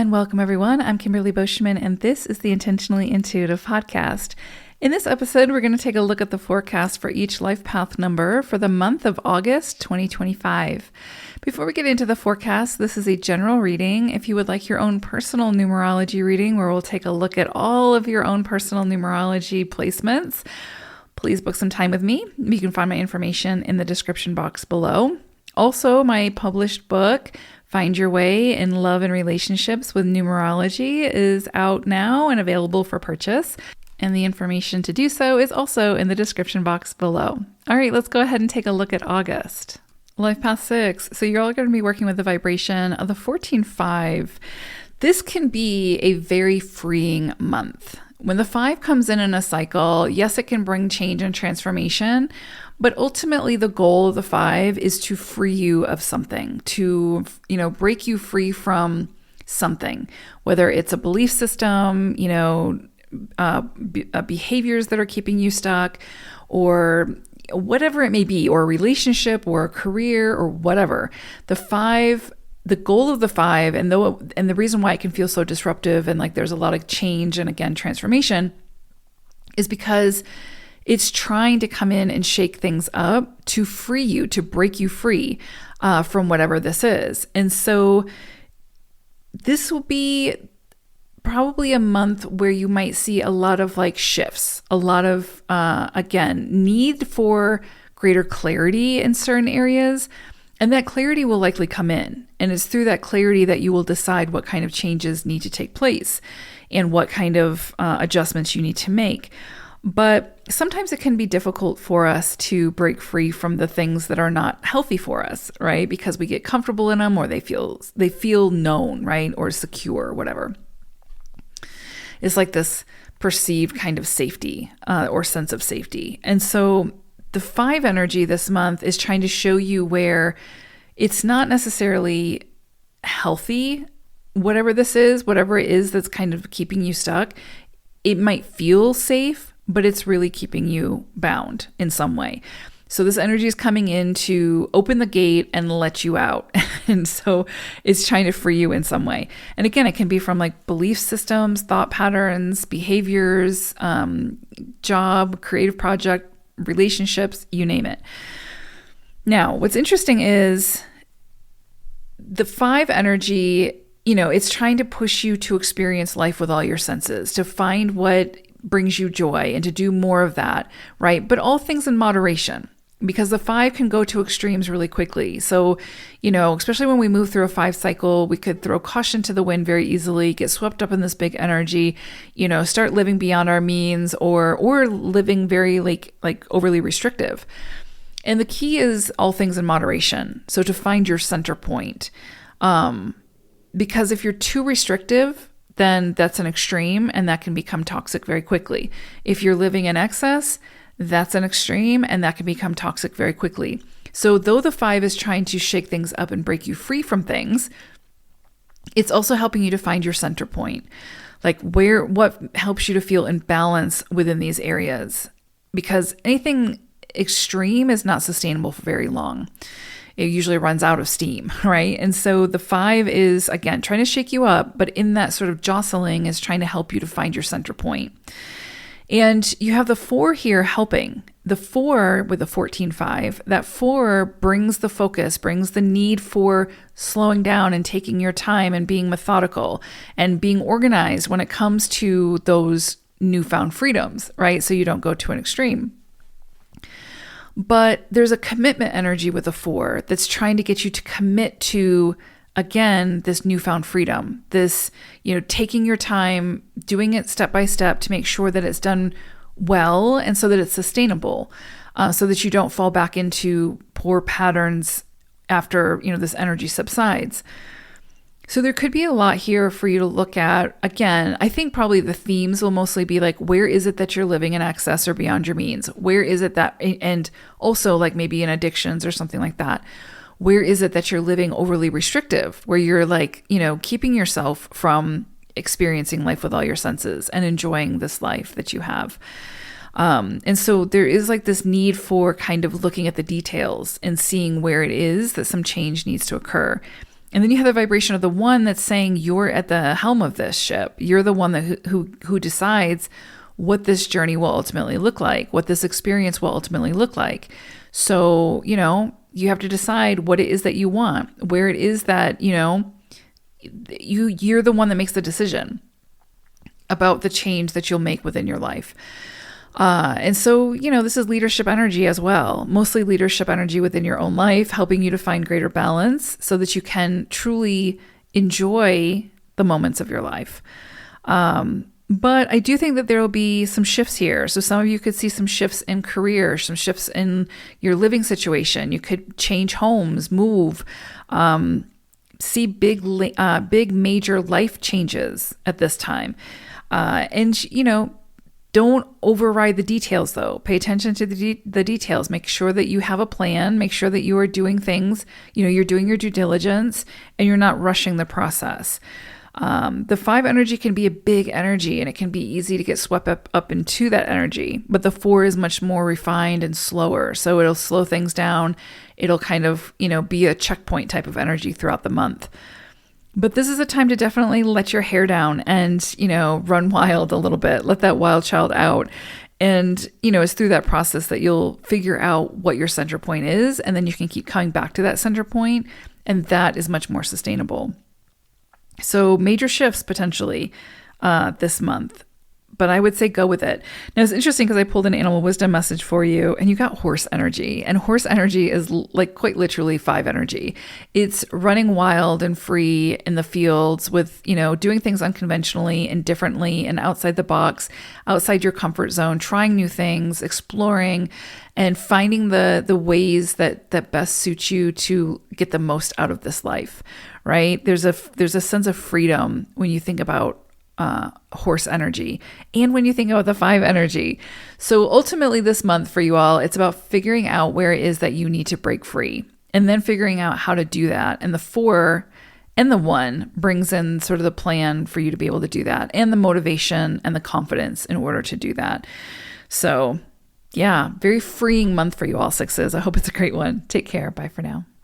and welcome everyone. I'm Kimberly Boschman, and this is the Intentionally Intuitive podcast. In this episode, we're going to take a look at the forecast for each life path number for the month of August 2025. Before we get into the forecast, this is a general reading. If you would like your own personal numerology reading, where we'll take a look at all of your own personal numerology placements, please book some time with me. You can find my information in the description box below. Also, my published book, Find Your Way in Love and Relationships with Numerology, is out now and available for purchase. And the information to do so is also in the description box below. All right, let's go ahead and take a look at August. Life Path 6. So you're all going to be working with the vibration of the 14-5. This can be a very freeing month. When the 5 comes in a cycle, yes, it can bring change and transformation, but ultimately the goal of the 5 is to free you of something, to, break you free from something, whether it's a belief system, behaviors that are keeping you stuck, or whatever it may be, or a relationship or a career or whatever. The goal of the 5, and the reason why it can feel so disruptive and like there's a lot of change and again transformation, is because it's trying to come in and shake things up to free you, to break you free from whatever this is. And so this will be probably a month where you might see a lot of like shifts, a lot of, need for greater clarity in certain areas. And that clarity will likely come in. And it's through that clarity that you will decide what kind of changes need to take place and what kind of adjustments you need to make. But sometimes it can be difficult for us to break free from the things that are not healthy for us, right? Because we get comfortable in them, or they feel known, right? Or secure, or whatever. It's like this perceived kind of safety or sense of safety. And so the 5 energy this month is trying to show you where it's not necessarily healthy, whatever this is, whatever it is that's kind of keeping you stuck. It might feel safe, but it's really keeping you bound in some way. So this energy is coming in to open the gate and let you out. And so it's trying to free you in some way. And again, it can be from like belief systems, thought patterns, behaviors, job, creative project, relationships, you name it. Now, what's interesting is the 5 energy, it's trying to push you to experience life with all your senses, to find what brings you joy and to do more of that, right? But all things in moderation, because the 5 can go to extremes really quickly. So, especially when we move through a 5 cycle, we could throw caution to the wind very easily, get swept up in this big energy, start living beyond our means or living very like overly restrictive. And the key is all things in moderation. So to find your center point, because if you're too restrictive, then that's an extreme and that can become toxic very quickly. If you're living in excess, that's an extreme and that can become toxic very quickly. So though the 5 is trying to shake things up and break you free from things, it's also helping you to find your center point. Like what helps you to feel in balance within these areas, because anything extreme is not sustainable for very long. It usually runs out of steam, right? And so the 5 is, again, trying to shake you up, but in that sort of jostling is trying to help you to find your center point. And you have the 4 here helping. The 4 with the 14-5, that 4 brings the focus, brings the need for slowing down and taking your time and being methodical and being organized when it comes to those newfound freedoms, right? So you don't go to an extreme. But there's a commitment energy with a 4 that's trying to get you to commit to, again, this newfound freedom, this, taking your time, doing it step by step to make sure that it's done well and so that it's sustainable, so that you don't fall back into poor patterns after, this energy subsides. So there could be a lot here for you to look at. Again, I think probably the themes will mostly be like, where is it that you're living in excess or beyond your means? Where is it that, and also like maybe in addictions or something like that. Where is it that you're living overly restrictive, where you're like, keeping yourself from experiencing life with all your senses and enjoying this life that you have? And so there is like this need for kind of looking at the details and seeing where it is that some change needs to occur. And then you have the vibration of the one that's saying you're at the helm of this ship. You're the one that who decides what this journey will ultimately look like, what this experience will ultimately look like. So, you have to decide what it is that you want, where it is that, you're the one that makes the decision about the change that you'll make within your life. And so, this is leadership energy as well, mostly leadership energy within your own life, helping you to find greater balance so that you can truly enjoy the moments of your life. But I do think that there will be some shifts here. So some of you could see some shifts in career, some shifts in your living situation. You could change homes, move, see big major life changes at this time. Don't override the details though. Pay attention to the details. Make sure that you have a plan. Make sure that you are doing things, you're doing your due diligence and you're not rushing the process. The 5 energy can be a big energy and it can be easy to get swept up into that energy, but the 4 is much more refined and slower. So it'll slow things down. It'll kind of, be a checkpoint type of energy throughout the month. But this is a time to definitely let your hair down and, run wild a little bit, let that wild child out. And, it's through that process that you'll figure out what your center point is. And then you can keep coming back to that center point. And that is much more sustainable. So major shifts potentially this month, but I would say go with it. Now it's interesting because I pulled an animal wisdom message for you and you got horse energy, and horse energy is like quite literally 5 energy. It's running wild and free in the fields with, doing things unconventionally and differently and outside the box, outside your comfort zone, trying new things, exploring and finding the ways that best suit you to get the most out of this life, right? There's a sense of freedom when you think about horse energy and when you think about the 5 energy. So ultimately this month for you all, it's about figuring out where it is that you need to break free and then figuring out how to do that. And the 4 and the 1 brings in sort of the plan for you to be able to do that and the motivation and the confidence in order to do that. So yeah, very freeing month for you all 6s. I hope it's a great one. Take care. Bye for now.